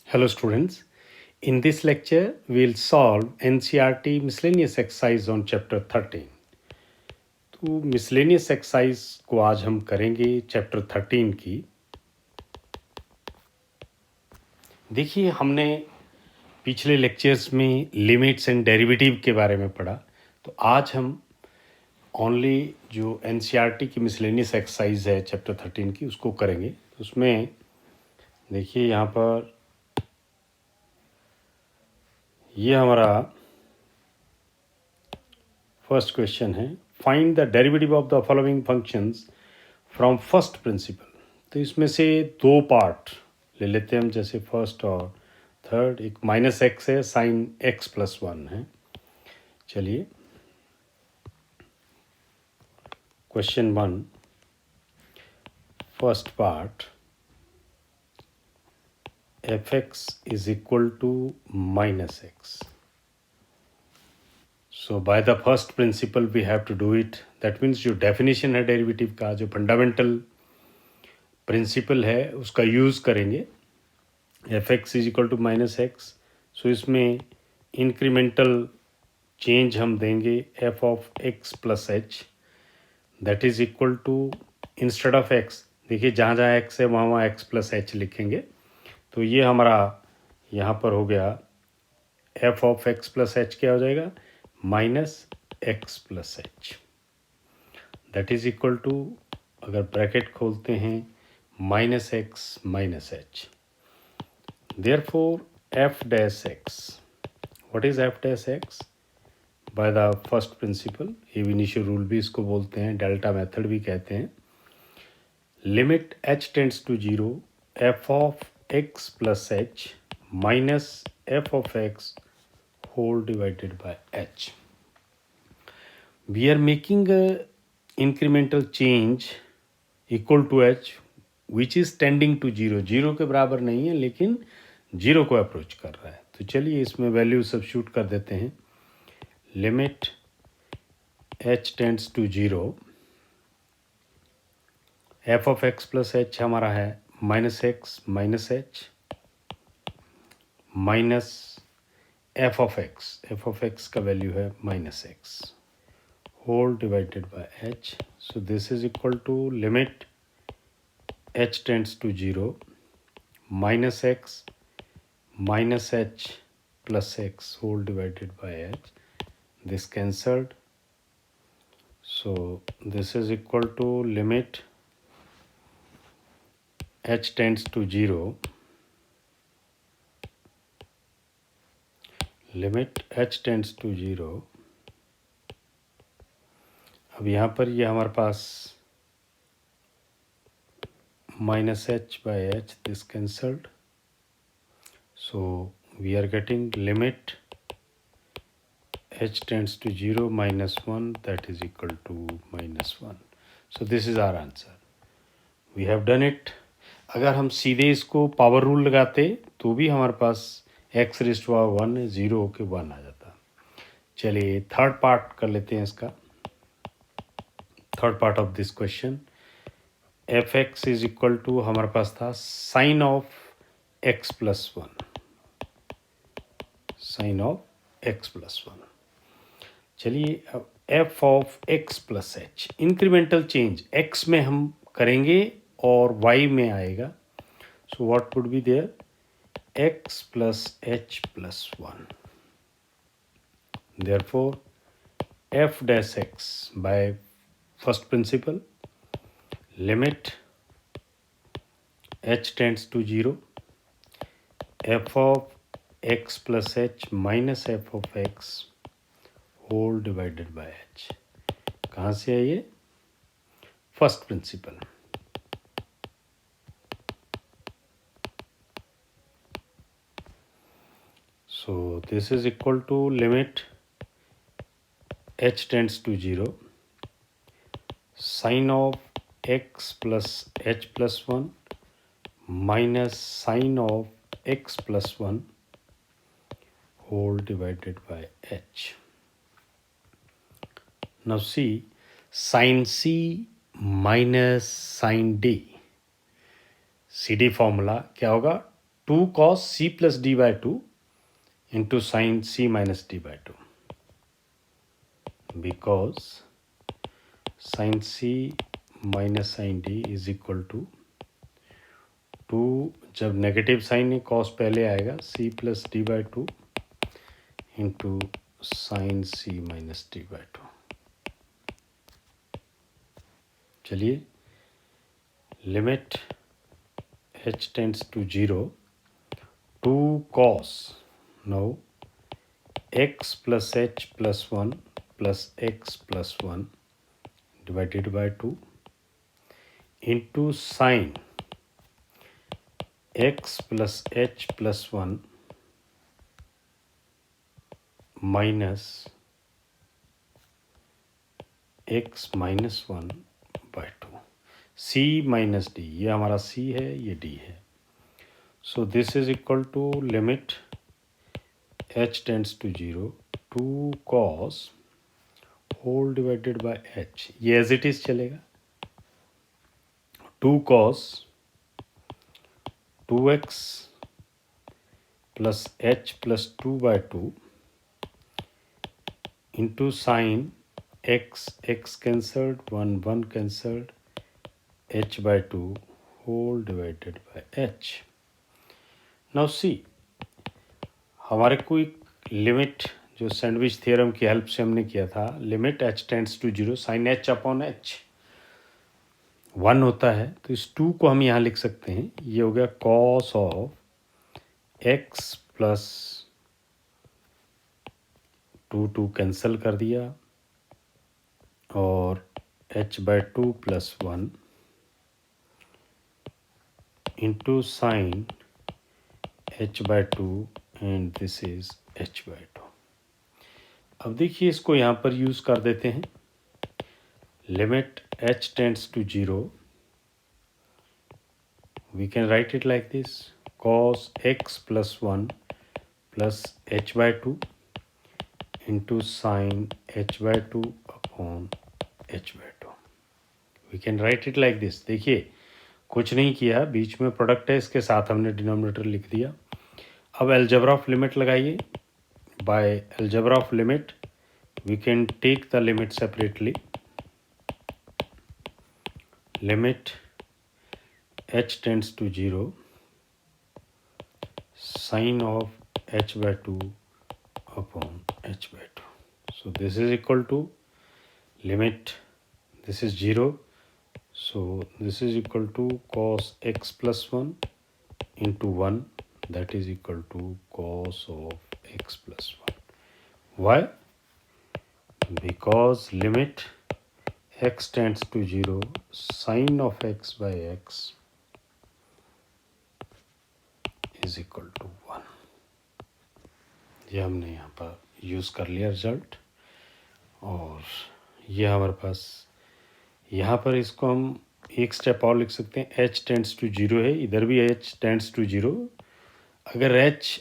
Hello students, in this lecture we will solve NCERT miscellaneous exercise on chapter 13. तो miscellaneous exercise को आज हम करेंगे chapter 13 की। देखिए हमने पिछले lectures में limits and derivative के बारे में पढ़ा, तो आज हम only जो NCERT की miscellaneous exercise है chapter 13 की उसको करेंगे। उसमें देखिए यहाँ पर ये हमारा फर्स्ट क्वेश्चन है, find the derivative of the following functions from first principle. तो इसमें से दो पार्ट ले लेते हैं हम, जैसे फर्स्ट और थर्ड। एक माइनस एक्स है, साइन एक्स प्लस वन है। चलिए question one, first part, f x is equal to minus x. So by the first principle we have to do it. That means जो definition है derivative का, जो fundamental principle है उसका use करेंगे। F x is equal to minus x. So इसमें incremental change हम देंगे f of x plus H, that is equal to, instead of x, देखिए जहाँ जहाँ एक्स है वहाँ वहाँ एक्स प्लस एच लिखेंगे। तो ये हमारा यहाँ पर हो गया F of x plus H क्या हो जाएगा, minus X plus H, that is equal to, अगर ब्रैकेट खोलते हैं, minus X minus H. Therefore F dash X, what is F dash X? By the first principle, ab initial rule भी इसको बोलते हैं, डेल्टा मेथड भी कहते हैं। Limit H tends to zero, F of x plus H minus F of X whole divided by h. We are making a incremental change equal to h which is tending to zero. Zero के बराबर नहीं है लेकिन zero को approach कर रहा है। तो चलिए इसमें वैल्यू सब्स्टिट्यूट कर देते हैं। Limit h tends to zero, F of x plus H हमारा है minus X minus H minus F of X का वैल्यू है minus X whole divided by H. So this is equal to limit H tends to zero, minus H plus X whole divided by H, this cancelled. So this is equal to limit H tends to zero, limit H tends to zero. अब यहाँ पर ये हमारे पास minus h by H, this cancelled. So we are getting limit h tends to 0 minus 1, that is equal to minus 1. So this is our answer. We have done it. अगर हम सीधे इसको पावर रूल लगाते तो भी हमारे पास x raise to power 1 है, 0 होके 1 आ जाता। चलिए थर्ड पार्ट कर लेते हैं इसका। Third part of this question, F x is equal to हमारे पास था sine of x plus one, sine of x plus one. चलिए अब F of x plus H, incremental change X में हम करेंगे और वाई में आएगा। So what would be there, X plus H plus one. Therefore F dash X by first principle, limit H tends to zero, F of x plus H minus F of X whole divided by H. कहाँ से है ये, first principle. So this is equal to limit H tends to zero, sine of x plus H plus one minus sine of x plus one whole divided by H. Now see, sin C minus sin D, CD formula क्या होगा, 2 cos c plus d by 2 into sin c minus d by 2, because sin c minus sin d is equal to 2, जब negative sign है cos पहले आएगा, c plus d by 2 into sin c minus d by 2. चलिए, limit h tends to 0, 2 cos, now x plus h plus 1 plus x plus 1 divided by 2 into sin x plus h plus 1 minus x minus 1 by 2, c minus d, ये हमारा c है, ये d है. So this is equal to limit h tends to 0, 2 cos whole divided by h, ये as it is चलेगा. 2 cos 2x plus h plus 2 by 2 into sin x cancelled, 1 cancelled, h by 2 whole divided by h. Now see, हमारे को एक limit जो sandwich theorem की help से हमने किया था, limit h tends to 0 sin h upon h 1 होता है, तो इस 2 को हम यहाँ लिख सकते हैं. ये हो गया cos of x plus 2 cancel कर दिया, और h by 2 plus 1 into sin h by 2 and this is h by 2. अब देखिए, इसको यहाँ पर यूज़ कर देते हैं. Limit h tends to 0, we can write it like this, cos x plus 1 plus h by 2 into sin h by 2 upon h by 2. We can write it like this. देखिए, कुछ नहीं किया, बीच में प्रोडक्ट है, इसके साथ हमने डिनोमिनेटर लिख दिया. अब अलजेब्रा ऑफ लिमिट लगाइए. By algebra of limit we can take the limit separately. Limit h tends to 0, sin of h by 2 upon h by 2. So this is equal to limit, this is 0, so this is equal to cos x plus 1 into 1, that is equal to cos of x plus 1. Why? Because limit x tends to 0, sin of x by x is equal to 1. ये हमने यहाँ पर use कर लिया result. और ये हमारे पास यहाँ पर इसको हम एक स्टेप और लिख सकते हैं. h टेंड्स टू 0 है, इधर भी h टेंड्स टू 0. अगर h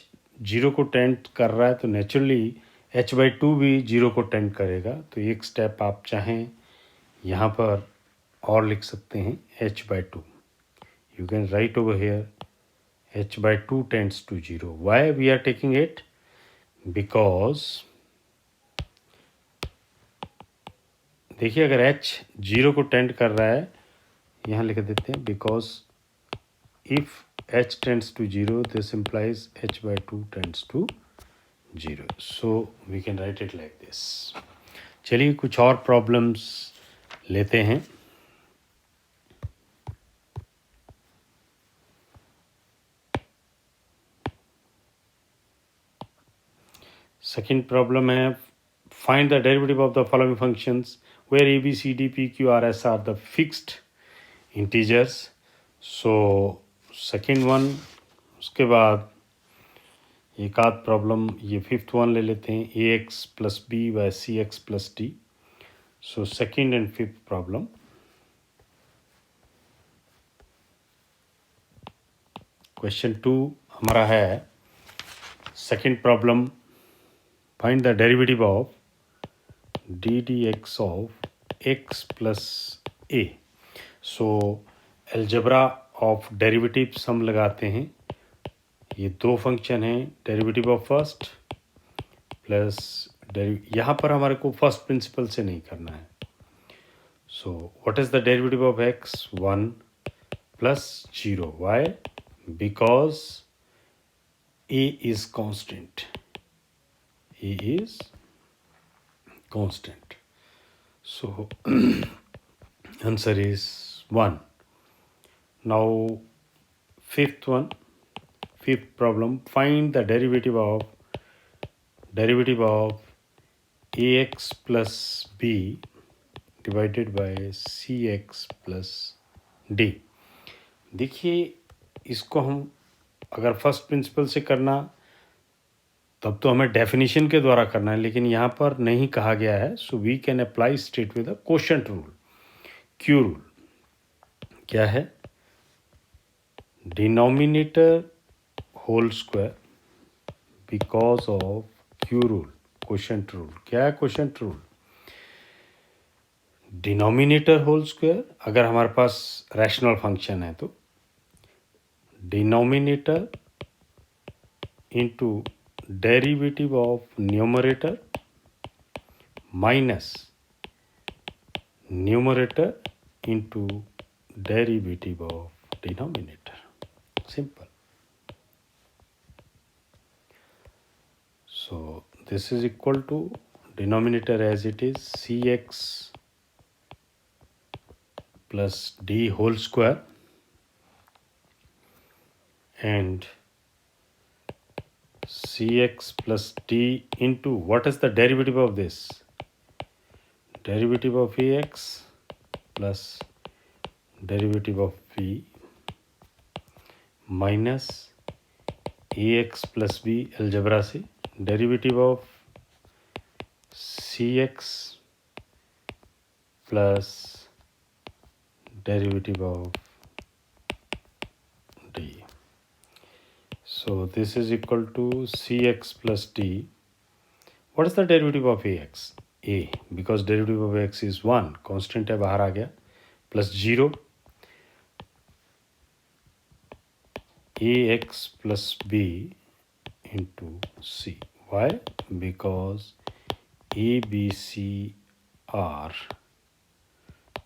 0 को टेंड कर रहा है तो नेचुरली h by 2 भी 0 को टेंड करेगा. तो एक स्टेप आप चाहें यहाँ पर और लिख सकते हैं, h by 2. You can write over here h by 2 tends to 0. Why we are taking it? Because देखिए, अगर h 0 को टेंड कर रहा है, यहाँ लिख देते हैं, because if h tends to 0, this implies h by 2 tends to 0. So we can write it like this. चलिए कुछ और प्रॉब्लम्स लेते हैं. सेकेंड प्रॉब्लम है, find the derivative of the following functions where A B C D P Q R S are the fixed integers. So second one, उसके बाद एक आध प्रॉब्लम, ये फिफ्थ वन ले लेते हैं, a x plus b by c x plus d. So second and fifth problem. Question 2 हमारा है, second problem, find the derivative of d d x of x plus a. So algebra of derivatives हम लगाते हैं. ये दो function हैं, derivative of first plus यहाँ पर हमारे को फर्स्ट प्रिंसिपल से नहीं करना है. So what is the derivative of X? 1 plus 0. Why? Because a is constant. a is constant. So answer is 1. Now fifth problem, find the derivative of ax plus b divided by cx plus d. देखिए इसको हम अगर first principle से करना तब तो हमें definition के द्वारा करना है, लेकिन यहाँ पर नहीं कहा गया है. So we can apply straight with the quotient rule. Q rule क्या है? Denominator whole square because of Q rule. Quotient rule क्या है? Quotient rule denominator whole square. अगर हमारे पास रैशनल फंक्शन है तो denominator into derivative of numerator minus numerator into derivative of denominator. Simple. So this is equal to denominator as it is cx plus d whole square and cx plus d into what is the derivative of this? Derivative of ax plus derivative of b minus ax plus b algebra से derivative of cx plus derivative of d. So this is equal to cx plus d. What is the derivative of ax? a, because derivative of x is 1, constant है बाहर आ गया, plus 0 ax plus b into c. Why? Because a, b, c are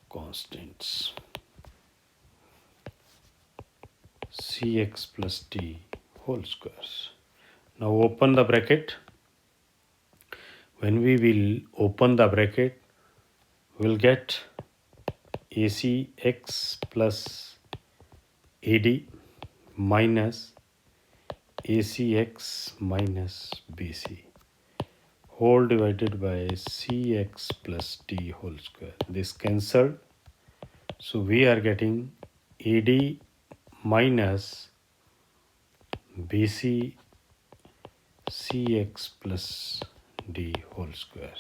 constants. cx plus d whole squares. Now open the bracket. When we will open the bracket, we will get acx plus ad minus acx minus bc whole divided by cx plus d whole square. This cancelled. So we are getting ad minus bc cx plus d whole square.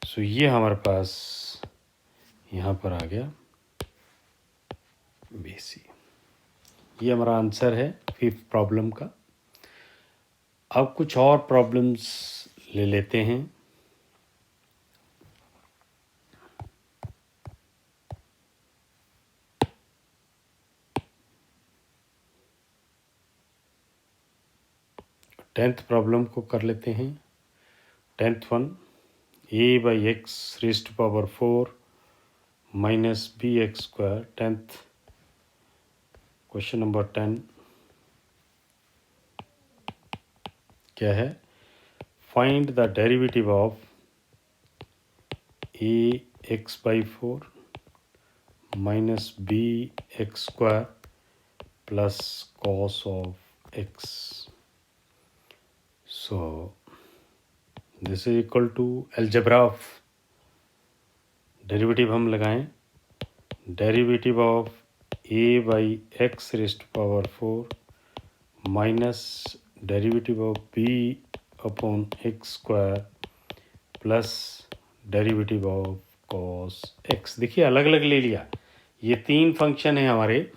So ये हमारे पास यहाँ पर आ गया bc. ये हमारा answer है fifth problem का. अब कुछ और प्रॉब्लम्स ले लेते हैं. टेंथ प्रॉब्लम को कर लेते हैं. 10th one, a by x raised to power 4 minus bx square. 10th question number 10 क्या है? Find the derivative of a x by 4 minus b x square plus cos of x. So this is equal to algebra of derivative हम लगाएं. Derivative of a by x raised to power 4 minus derivative of b upon x square plus derivative of cos x. देखिए अलग अलग ले लिया. ये तीन function है हमारे.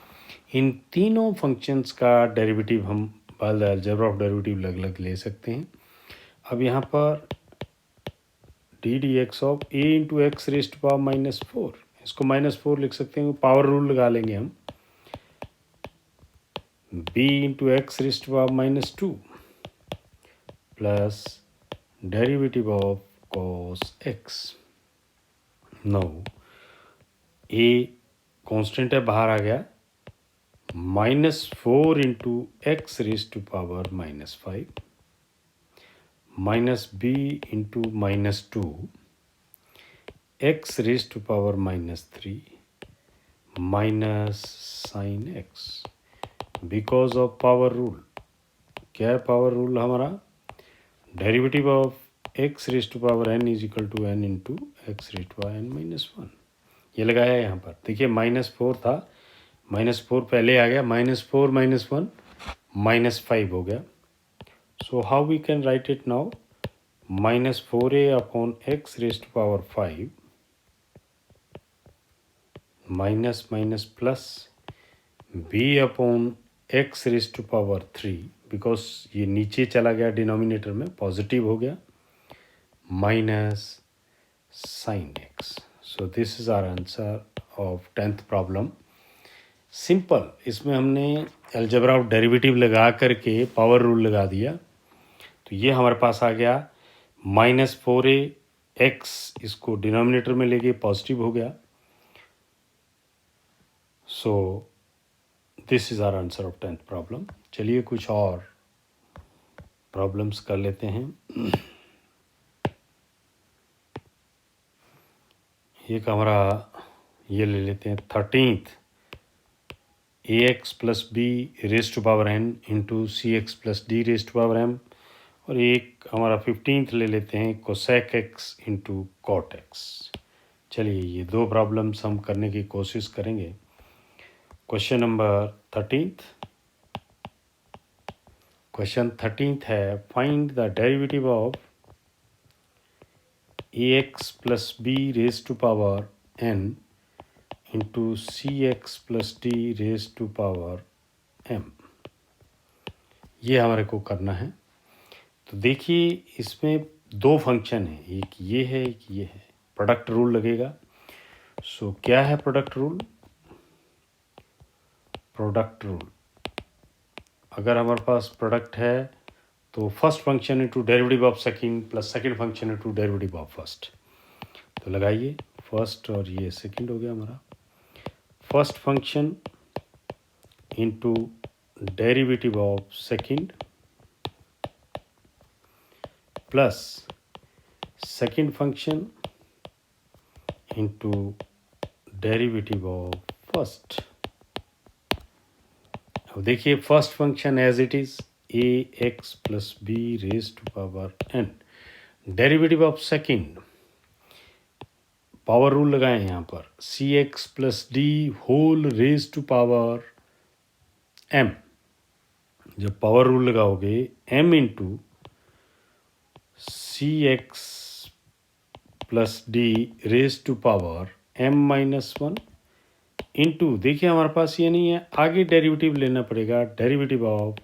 इन तीनों फंक्शंस का डेरिवेटिव हम by the algebra of derivative अलग अलग ले सकते हैं. अब यहाँ पर D d x of A into x raised power minus 4, इसको -4 लिख सकते हैं. पावर रूल लगा लेंगे हम. b into x raised to power minus 2 plus derivative of cos x. now a constant है, बाहर आ गया, -4 into X raise to power -5 minus B into -2 X raise to power -3 minus sine X because of power rule. क्या है power rule हमारा? Derivative of X raise to power n is equal to n into X raise to power n-1. ये लगाया यहाँ पर. देखिए -4 था, -4 पहले आ गया, -4 -1 -5 हो गया. So how we can write it now? -4a upon X raise to power 5 minus minus plus b upon X raise to power 3 because ये नीचे चला गया डिनोमिनेटर में, पॉजिटिव हो गया, minus sine X. So this is our answer of 10th problem. Simple, इसमें हमने algebra of derivative लगा करके पावर रूल लगा दिया, तो ये हमारे पास आ गया -4a एक्स, इसको डिनोमिनेटर में ले गए, पॉजिटिव हो गया. So this is our answer of 10th problem. चलिए कुछ और प्रॉब्लम्स कर लेते हैं. एक हमारा ये ले लेते हैं 13th, ax plus B raise to power n into C x plus D raise to power m. और एक हमारा 15th ले लेते हैं cosec X into cot X. चलिए ये दो प्रॉब्लम्स हम करने की कोशिश करेंगे. Question number 13th. Question 13th है, find the derivative of ax plus B raise to power n into C x plus D raise to power m. ये हमारे को करना है. तो देखिए इसमें दो फंक्शन है, एक ये है एक ये है. प्रोडक्ट रूल लगेगा. सो क्या है प्रोडक्ट रूल? प्रोडक्ट रूल, अगर हमारे पास प्रोडक्ट है तो first function into derivative of second plus second function into derivative of first. तो लगाइए, फर्स्ट और ये सेकंड हो गया हमारा. First function into derivative of second plus second function into derivative of first. अब देखिए first function as it is a x plus B raise to power n. Derivative of second, power rule लगाएं यहाँ पर, c x plus d whole raise to power m. जब power rule लगाओगे m into C x plus D raise to power m-1 into, देखिए हमारे पास ये नहीं है, आगे डेरिवेटिव लेना पड़ेगा, derivative of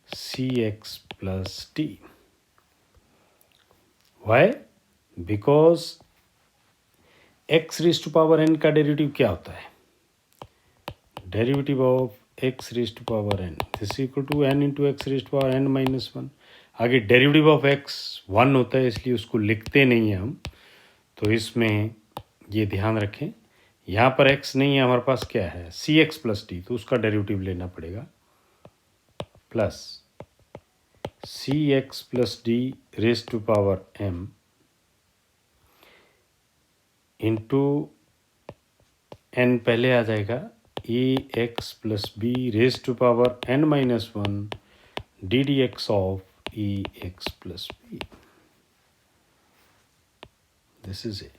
C x plus D. Why? Because X raise to power n का डेरिवेटिव क्या होता है? Derivative of X raise to power n this equal to n into X raise to power n-1. आगे derivative of x 1 होता है, इसलिए उसको लिखते नहीं हैं हम. तो इसमें ये ध्यान रखें, यहाँ पर x नहीं है, हमारे पास क्या है सी एक्स प्लस डी, तो उसका डेरिवेटिव लेना पड़ेगा, plus c x plus D raise to power m into n पहले आ जाएगा, a x plus B raise to power n-1 d d x of a x plus b. This is a.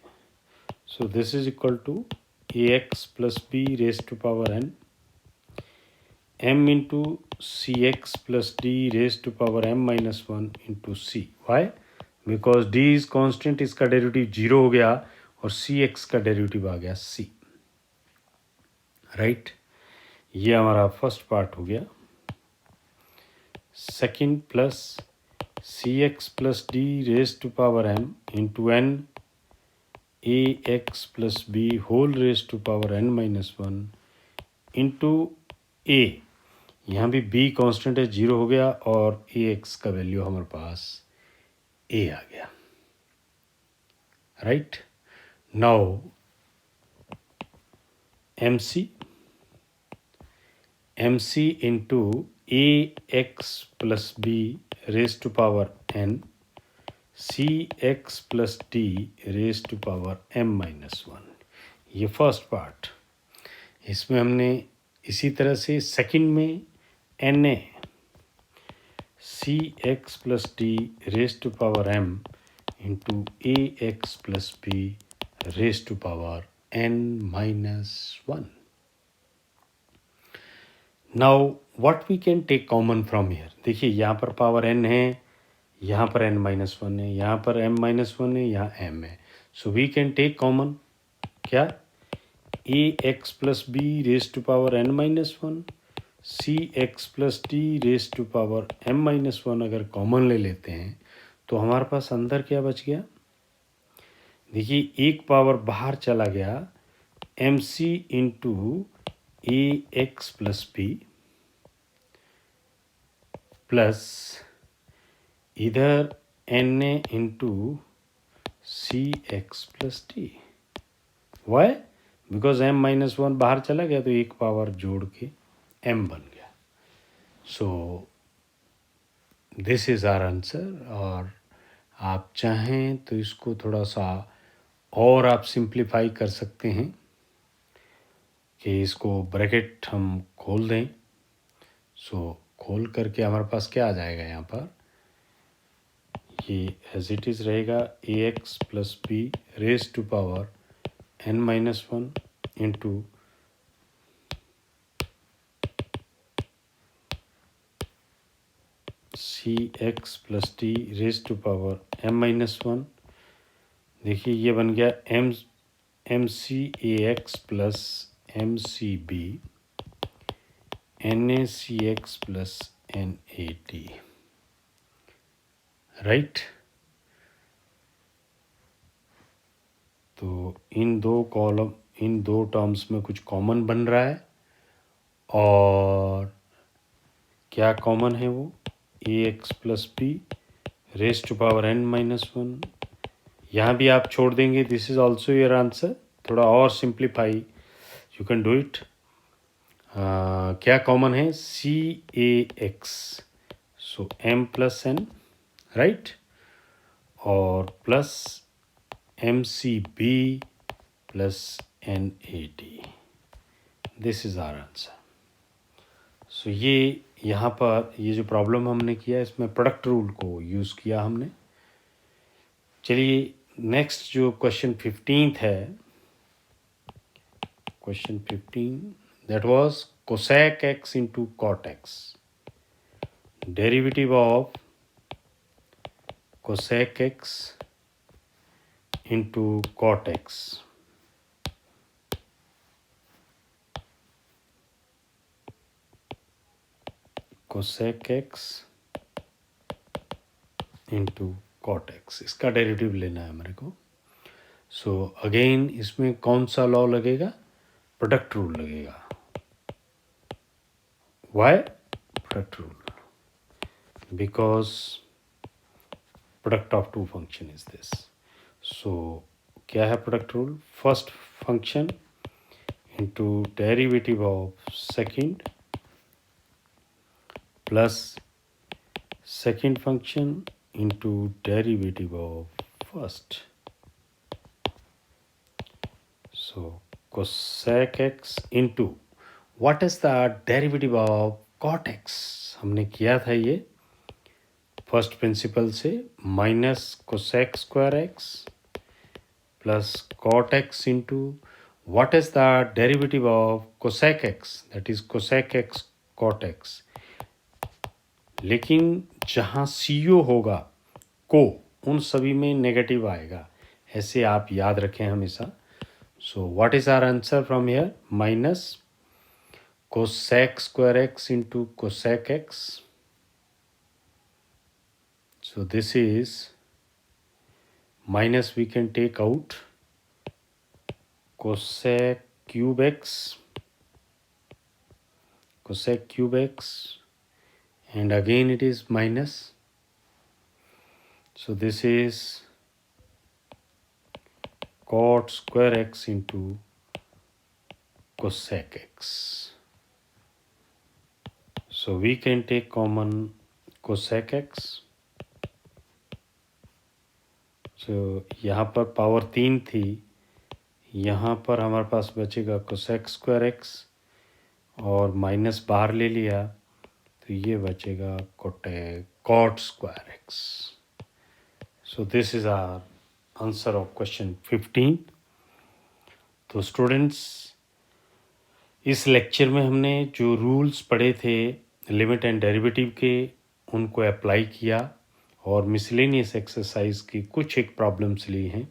So this is equal to ax plus b raised to power n m into cx plus d raised to power m-1 into c. Why? Because d is constant, इसका derivative 0 हो गया और cx का derivative आ गया c. Right, ये हमारा first part हो गया. Second plus cx plus d raise to power m into n a x plus b whole raise to power n-1 into a. यहाँ भी b कांस्टेंट है, 0 हो गया, और ax का वैल्यू हमारे पास a आ गया, right. Now mc into ax plus b raise to power n cx plus d raise to power m-1, ये फर्स्ट पार्ट। इसमें हमने इसी तरह से सेकंड में na cx plus d raise to power m into ax plus b raise to power n-1। Now what we can take common from here, देखिए यहाँ पर पावर n है, यहाँ पर n-1 है, यहाँ पर m-1 है, यहाँ m है, so we can take common क्या, ax plus b raise to power n-1, cx plus d raise to power m-1 अगर कॉमन ले लेते हैं तो हमारे पास अंदर क्या बच गया, देखिए एक पावर बाहर चला गया, mc into ax plus b plus इधर na into cx plus d। Why? Because m-1 बाहर चला गया तो एक पावर जोड़ के m बन गया। So this is our answer. और आप चाहें तो इसको थोड़ा सा और आप सिंप्लीफाई कर सकते हैं कि इसको ब्रैकेट हम खोल दें। सो खोल करके हमारे पास क्या आ जाएगा, यहाँ पर ये एज इट इज़ रहेगा, ax plus B raise to power n-1 into cx plus d raise to power m-1। देखिए ये बन गया mc(ax) plus mc(b) NaCx plus NaD, right. तो इन दो टर्म्स में कुछ कॉमन बन रहा है, और क्या कॉमन है वो, ax plus B raise to power n-1। यहाँ भी आप छोड़ देंगे, this is also your answer. थोड़ा और simplify you can do it. क्या कॉमन है, CAX, so m plus n, right, और plus MCB plus NAD, this is our answer. So ये यहाँ पर ये जो प्रॉब्लम हमने किया इसमें प्रोडक्ट रूल को यूज़ किया हमने। चलिए नेक्स्ट जो क्वेश्चन 15 है, question 15 that was cosec x into cot x, derivative of cosec x into cot x। cosec x into cot x, इसका डेरिवेटिव लेना है मेरे को। सो अगेन इसमें कौन सा लॉ लगेगा, प्रोडक्ट रूल लगेगा। Why product rule, because product of two function is this. So क्या है product rule, first function into derivative of second plus second function into derivative of first. So cosec x into what is the derivative of cot x, हमने किया था ये first principle से, minus cosec square x plus cot x into what is the derivative of cosec x, that is cosec x cot x। लेकिन जहाँ CO होगा को, उन सभी में नेगेटिव आएगा, ऐसे आप याद रखें हमेशा। So what is our answer from here, minus cosec square x into cosec x. So this is minus, we can take out cosec cube x, cosec cube x, and again it is minus. So this is cot square x into cosec x. So we can take common cosec x. So यहाँ पर power 3 थी, यहाँ पर हमारे पास बचेगा cosec square X और माइनस बाहर ले लिया तो ये बचेगा cot square X. So this is our answer of question 15. तो स्टूडेंट्स, इस लेक्चर में हमने जो रूल्स पढ़े थे लिमिट एंड डेरिवेटिव के, उनको अप्लाई किया और मिसलेनियस एक्सरसाइज की कुछ एक प्रॉब्लम्स ली हैं.